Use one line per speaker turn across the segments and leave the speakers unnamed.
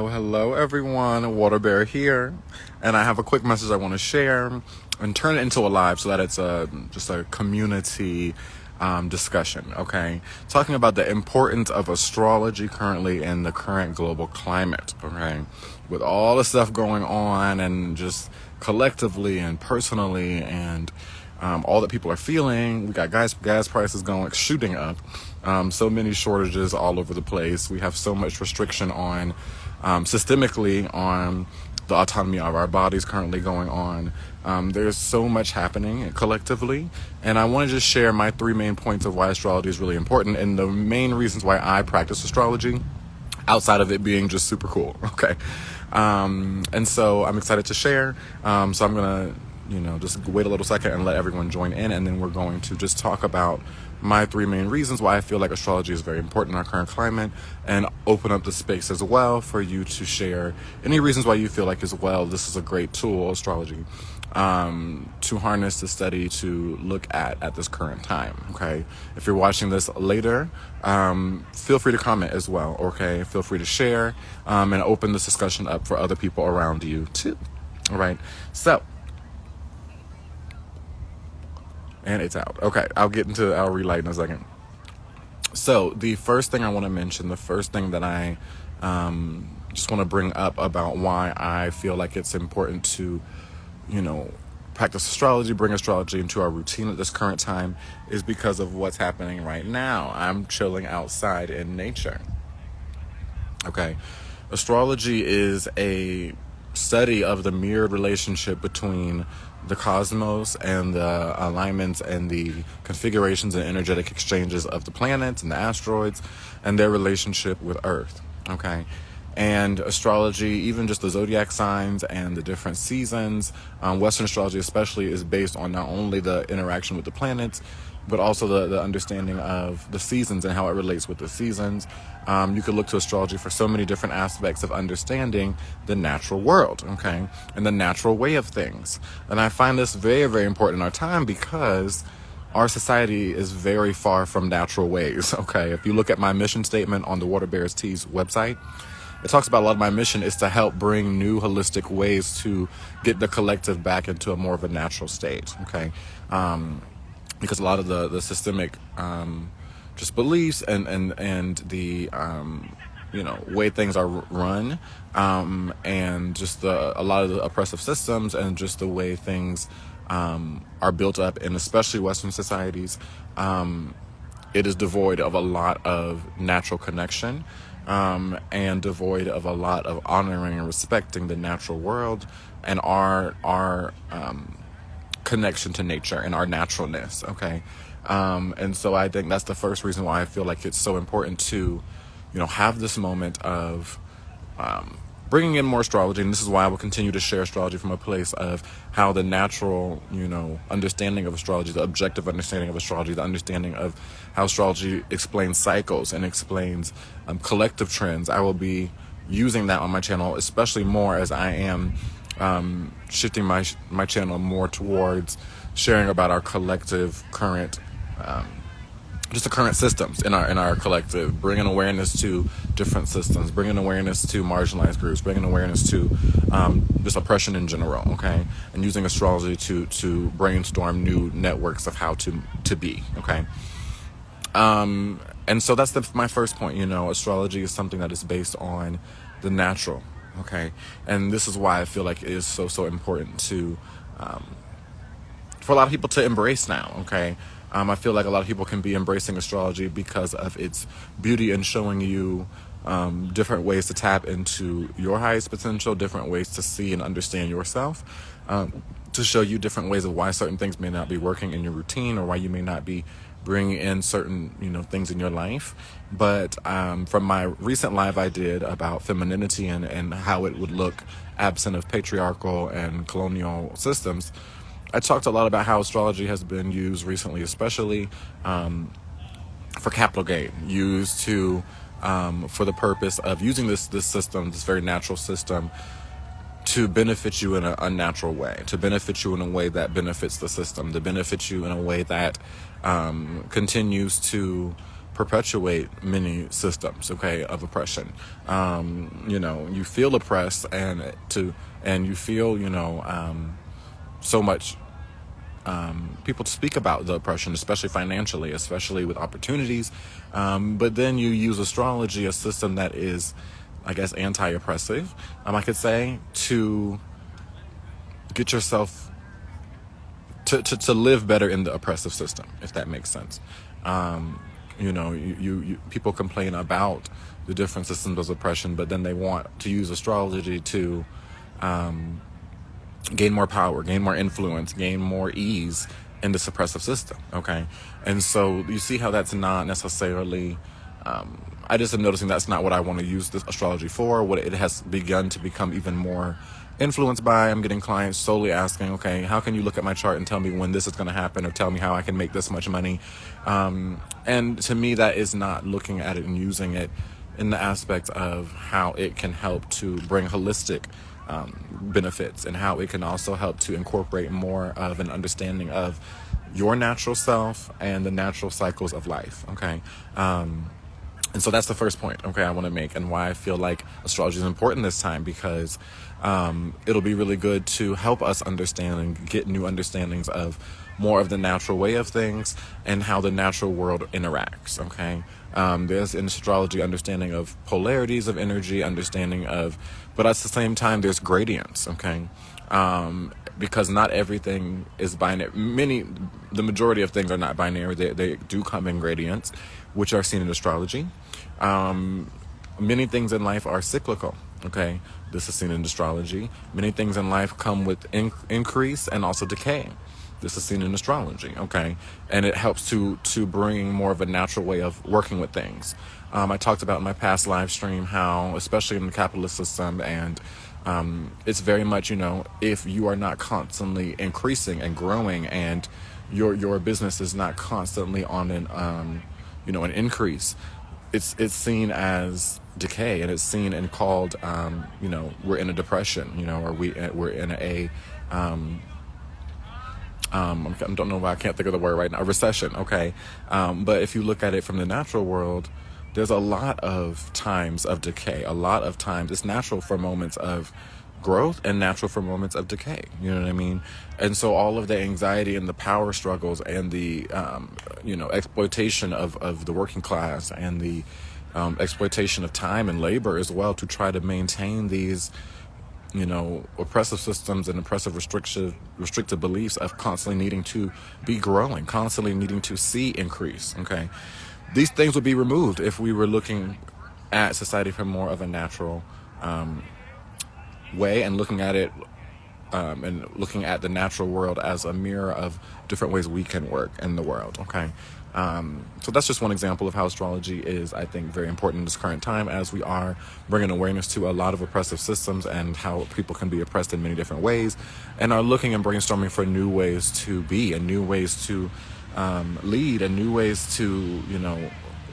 Hello everyone, Water Bear here, and I have a quick message I want to share and turn it into a live so that it's just a community discussion, okay? Talking about the importance of astrology currently in the current global climate, okay? With all the stuff going on and just collectively and personally and all that people are feeling. We got gas prices shooting up. So many shortages all over the place. We have so much restriction on systemically on the autonomy of our bodies currently going on. There's so much happening collectively, and I want to just share my 3 main points of why astrology is really important and the main reasons why I practice astrology outside of it being just super cool. Okay. And so I'm excited to share. So I'm going to, just wait a little second and let everyone join in, and then we're going to just talk about my 3 main reasons why I feel like astrology is very important in our current climate, and open up the space as well for you to share any reasons why you feel like as well this is a great tool, astrology, to harness, to study, to look at this current time. Okay, if you're watching this later, feel free to comment as well. Okay, feel free to share and open this discussion up for other people around you too. All right, so. And it's out. Okay, I'll relight in a second. So the first thing I want to mention, the first thing that I just want to bring up about why I feel like it's important to, practice astrology, bring astrology into our routine at this current time, is because of what's happening right now. I'm chilling outside in nature. Okay, astrology is a study of the mirrored relationship between the cosmos and the alignments and the configurations and energetic exchanges of the planets and the asteroids and their relationship with Earth. Okay. And astrology, even just the zodiac signs and the different seasons, Western astrology especially, is based on not only the interaction with the planets, but also the understanding of the seasons and how it relates with the seasons. You could look to astrology for so many different aspects of understanding the natural world, okay, and the natural way of things. And I find this very, very important in our time because our society is very far from natural ways, okay? If you look at my mission statement on the Water Bears Teas website, it talks about a lot of my mission is to help bring new holistic ways to get the collective back into a more of a natural state, okay? Because a lot of the systemic just beliefs and the way things are run, and just a lot of the oppressive systems and just the way things are built up in especially Western societies, it is devoid of a lot of natural connection, and devoid of a lot of honoring and respecting the natural world and our connection to nature and our naturalness. Okay. And so I think that's the first reason why I feel like it's so important to, have this moment of, bringing in more astrology. And this is why I will continue to share astrology from a place of how the natural, understanding of astrology, the objective understanding of astrology, the understanding of how astrology explains cycles and explains collective trends. I will be using that on my channel, especially more as I am shifting my channel more towards sharing about our collective current, just the current systems in our collective, bringing awareness to different systems, bringing awareness to marginalized groups, bringing awareness to just oppression in general, okay, and using astrology to brainstorm new networks of how to be, okay. And so that's my first point. Astrology is something that is based on the natural. Okay, and this is why I feel like it is so important to, for a lot of people to embrace now. Okay, I feel like a lot of people can be embracing astrology because of its beauty and showing you different ways to tap into your highest potential, different ways to see and understand yourself, to show you different ways of why certain things may not be working in your routine or why you may not be bringing in certain, things in your life. But from my recent live I did about femininity and how it would look absent of patriarchal and colonial systems, I talked a lot about how astrology has been used recently, especially for capital gain, used to for the purpose of using this system, this very natural system, to benefit you in an unnatural way, to benefit you in a way that benefits the system, to benefit you in a way that continues to perpetuate many systems, okay, of oppression. You feel oppressed, and you feel, so much people speak about the oppression, especially financially, especially with opportunities. But then you use astrology, a system that is, I guess, anti-oppressive, I could say, to get yourself to live better in the oppressive system, if that makes sense. People complain about the different systems of oppression, but then they want to use astrology to gain more power, gain more influence, gain more ease in the suppressive system, okay? And so you see how that's not necessarily, I just am noticing that's not what I want to use this astrology for. What it has begun to become even more influenced by. I'm getting clients solely asking, okay, how can you look at my chart and tell me when this is going to happen, or tell me how I can make this much money? And to me, that is not looking at it and using it in the aspect of how it can help to bring holistic benefits, and how it can also help to incorporate more of an understanding of your natural self and the natural cycles of life, okay? And so that's the first point, okay, I want to make, and why I feel like astrology is important this time, because it'll be really good to help us understand and get new understandings of more of the natural way of things and how the natural world interacts, okay? There's in astrology understanding of polarities of energy, understanding of, but at the same time there's gradients, okay? Because not everything is binary. The majority of things are not binary. They do come in gradients, which are seen in astrology. Many things in life are cyclical, okay? This is seen in astrology. Many things in life come with increase and also decay. This is seen in astrology, okay? And it helps to bring more of a natural way of working with things. I talked about in my past live stream how, especially in the capitalist system, and it's very much, if you are not constantly increasing and growing, and your business is not constantly on an increase, it's seen as decay, and it's seen and called, we're in a depression, or we're in a I don't know why I can't think of the word right now, a recession, okay? But if you look at it from the natural world, there's a lot of times of decay. A lot of times it's natural for moments of growth and natural for moments of decay. You know what I mean? And so all of the anxiety and the power struggles and the, exploitation of the working class, and the exploitation of time and labor as well, to try to maintain these oppressive systems and oppressive restrictive beliefs of constantly needing to be growing, constantly needing to see increase, okay? These things would be removed if we were looking at society from more of a natural way, and looking at it and looking at the natural world as a mirror of different ways we can work in the world, okay? So that's just one example of how astrology is, I think, very important in this current time, as we are bringing awareness to a lot of oppressive systems and how people can be oppressed in many different ways, and are looking and brainstorming for new ways to be, and new ways to lead, and new ways to,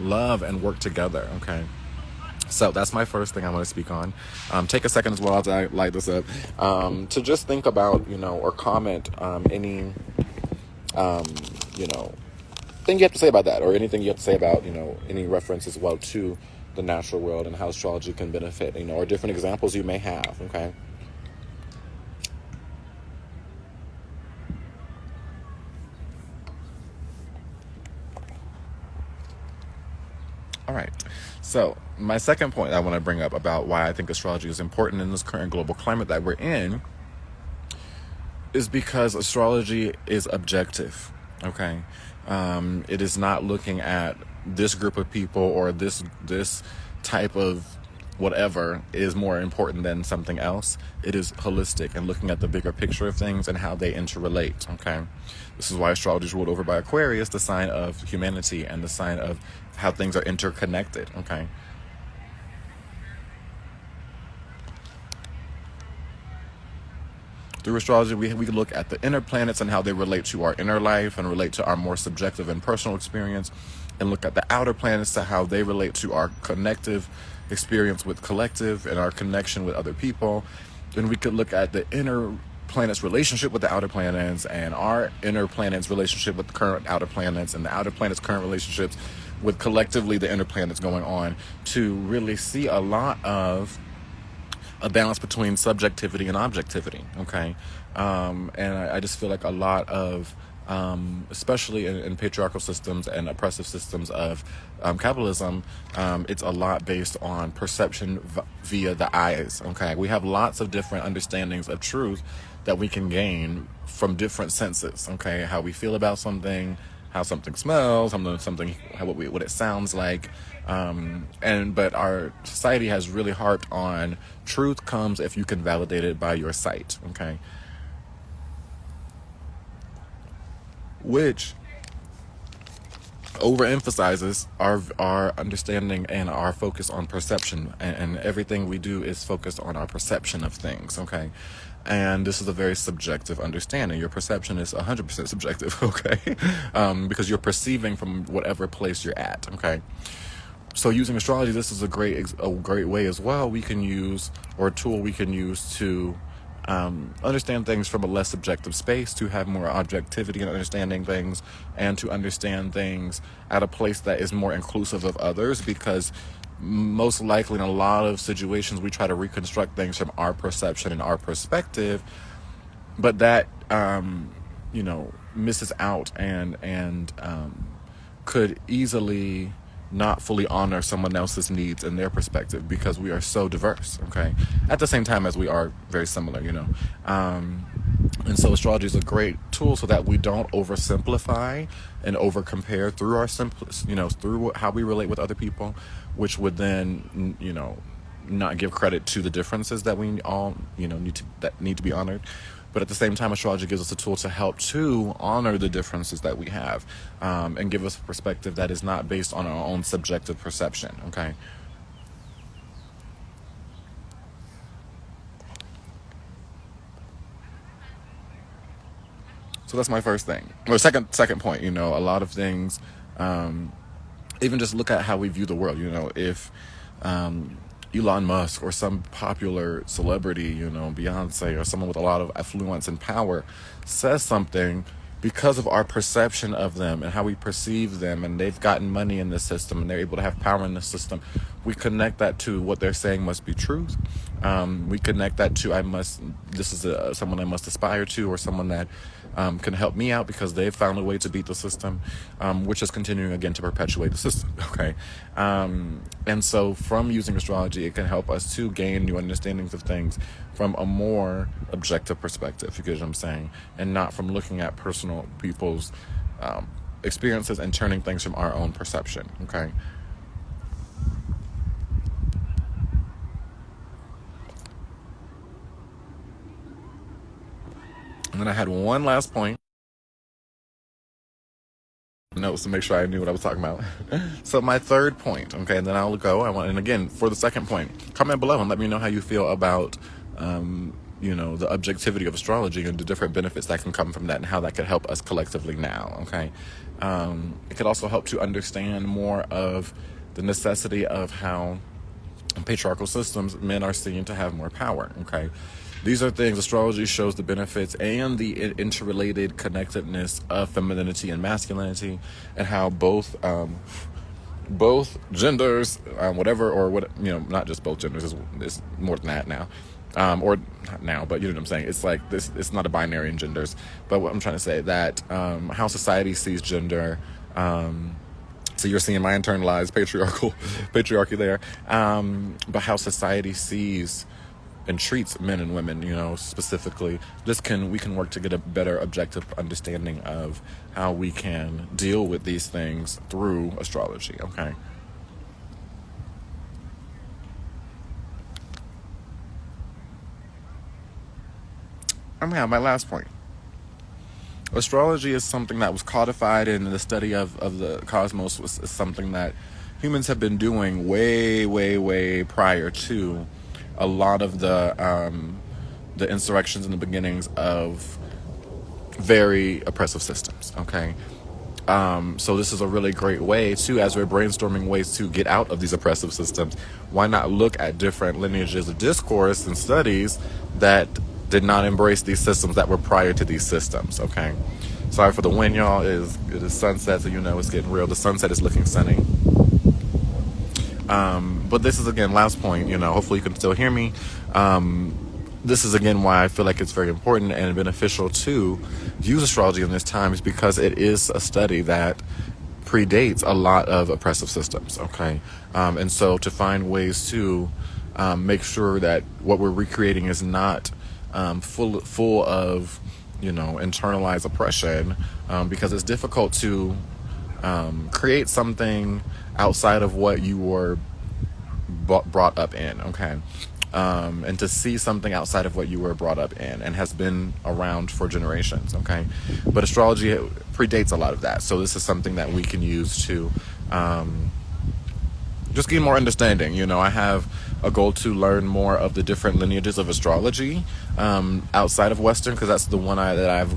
love and work together, okay? So that's my first thing I want to speak on. Take a second as well as I light this up to just think about, or comment any, thing you have to say about that, or anything you have to say about, any reference as well to the natural world and how astrology can benefit, or different examples you may have, okay? All right. So my second point I want to bring up about why I think astrology is important in this current global climate that we're in is because astrology is objective, okay? It is not looking at this group of people, or this type of whatever is more important than something else. It is holistic and looking at the bigger picture of things and how they interrelate, okay? This is why astrology is ruled over by Aquarius, the sign of humanity and the sign of how things are interconnected, okay? Through astrology, we look at the inner planets and how they relate to our inner life and relate to our more subjective and personal experience, and look at the outer planets to how they relate to our connective experience with collective and our connection with other people. Then we could look at the inner planet's relationship with the outer planets, and our inner planet's relationship with the current outer planets, and the outer planet's current relationships with collectively the interplay that's going on, to really see a lot of a balance between subjectivity and objectivity. Okay. And I just feel like a lot of, especially in patriarchal systems and oppressive systems of capitalism, it's a lot based on perception via the eyes. Okay. We have lots of different understandings of truth that we can gain from different senses. Okay. How we feel about something, how something smells, what it sounds like. But our society has really harped on truth comes if you can validate it by your sight. Okay. Which overemphasizes our understanding and our focus on perception, and everything we do is focused on our perception of things. Okay. And this is a very subjective understanding. Your perception is 100% subjective. Okay. Because you're perceiving from whatever place you're at. Okay. So using astrology, this is a great way as well. We can use, or a tool we can use to understand things from a less subjective space, to have more objectivity in understanding things, and to understand things at a place that is more inclusive of others, because most likely in a lot of situations we try to reconstruct things from our perception and our perspective, but that misses out and could easily not fully honor someone else's needs and their perspective, because we are so diverse. Okay. At the same time as we are very similar, and so astrology is a great tool so that we don't oversimplify and over compare through our through how we relate with other people, which would then not give credit to the differences that we all need to be honored. But at the same time, astrology gives us a tool to help to honor the differences that we have, and give us a perspective that is not based on our own subjective perception. Okay. So that's my first thing. Or second point. A lot of things, even just look at how we view the world. If Elon Musk or some popular celebrity, Beyonce or someone with a lot of affluence and power says something, because of our perception of them and how we perceive them, and they've gotten money in the system and they're able to have power in the system, we connect that to what they're saying must be truth. We connect that to this is someone I must aspire to, or someone that can help me out because they've found a way to beat the system, which is continuing again to perpetuate the system. Okay. And so from using astrology, it can help us to gain new understandings of things from a more objective perspective, you get what I'm saying, and not from looking at personal people's experiences and turning things from our own perception. Okay. And then I had one last point, notes to make sure I knew what I was talking about. So my third point, okay, and then I'll go. And again, for the second point, comment below and let me know how you feel about, the objectivity of astrology and the different benefits that can come from that, and how that could help us collectively now. Okay. It could also help to understand more of the necessity of how in patriarchal systems men are seen to have more power. Okay. These are things, astrology shows the benefits and the interrelated connectedness of femininity and masculinity, and how both genders, not just both genders, is more than that now. Or not now, but you know what I'm saying. It's like this. It's not a binary in genders, but what I'm trying to say, that how society sees gender. So you're seeing my internalized patriarchy there. But how society sees and treats men and women, specifically, we can work to get a better objective understanding of how we can deal with these things through astrology. Okay. My last point. Astrology is something that was codified in the study of the cosmos. Is something that humans have been doing way, way, way prior to a lot of the insurrections and the beginnings of very oppressive systems. Okay. So this is a really great way to, as we're brainstorming ways to get out of these oppressive systems, why not look at different lineages of discourse and studies that did not embrace these systems that were prior to these systems. Okay. Sorry for the wind, y'all. It is sunset, so you know it's getting real. The sunset is looking sunny. But this is, again, last point, hopefully you can still hear me. This is, again, why I feel like it's very important and beneficial to use astrology in this time, is because it is a study that predates a lot of oppressive systems, okay? And so to find ways to make sure that what we're recreating is not full of, internalized oppression, because it's difficult to create something outside of what you were brought up in, okay? And to see something outside of what you were brought up in and has been around for generations, okay? But astrology predates a lot of that. So this is something that we can use to just gain more understanding. I have a goal to learn more of the different lineages of astrology outside of Western, because that's the one that I've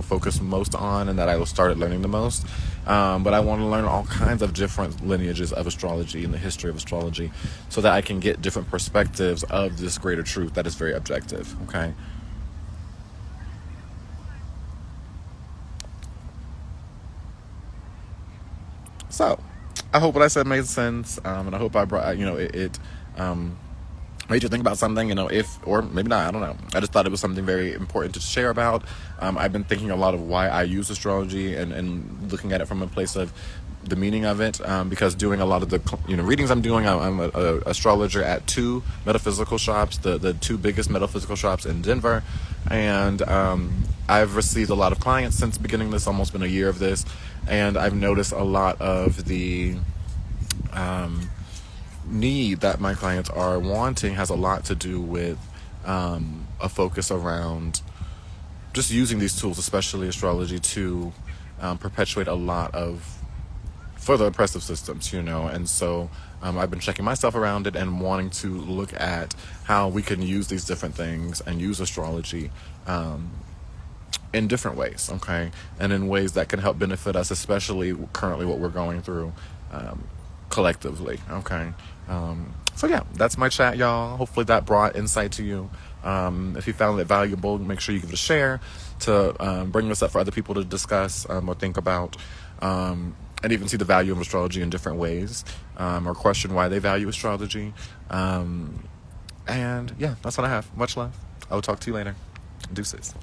focused most on and that I started learning the most. But I want to learn all kinds of different lineages of astrology and the history of astrology, so that I can get different perspectives of this greater truth that is very objective. Okay. So, I hope what I said made sense, and I hope I brought, it made you think about something, or maybe not, I don't know. I just thought it was something very important to share about. I've been thinking a lot of why I use astrology and looking at it from a place of the meaning of it, because doing a lot of the readings I'm doing, I'm an astrologer at two metaphysical shops, the two biggest metaphysical shops in Denver, and I've received a lot of clients since beginning this, almost been a year of this, and I've noticed a lot of the need that my clients are wanting has a lot to do with a focus around just using these tools, especially astrology, to perpetuate a lot of further oppressive systems, and so I've been checking myself around it and wanting to look at how we can use these different things and use astrology in different ways, okay, and in ways that can help benefit us, especially currently what we're going through collectively, okay. So yeah, that's my chat, y'all. Hopefully that brought insight to you. If you found it valuable, make sure you give it a share to bring this up for other people to discuss or think about, and even see the value of astrology in different ways, or question why they value astrology. And yeah, that's what I have. Much love. I will talk to you later. Deuces.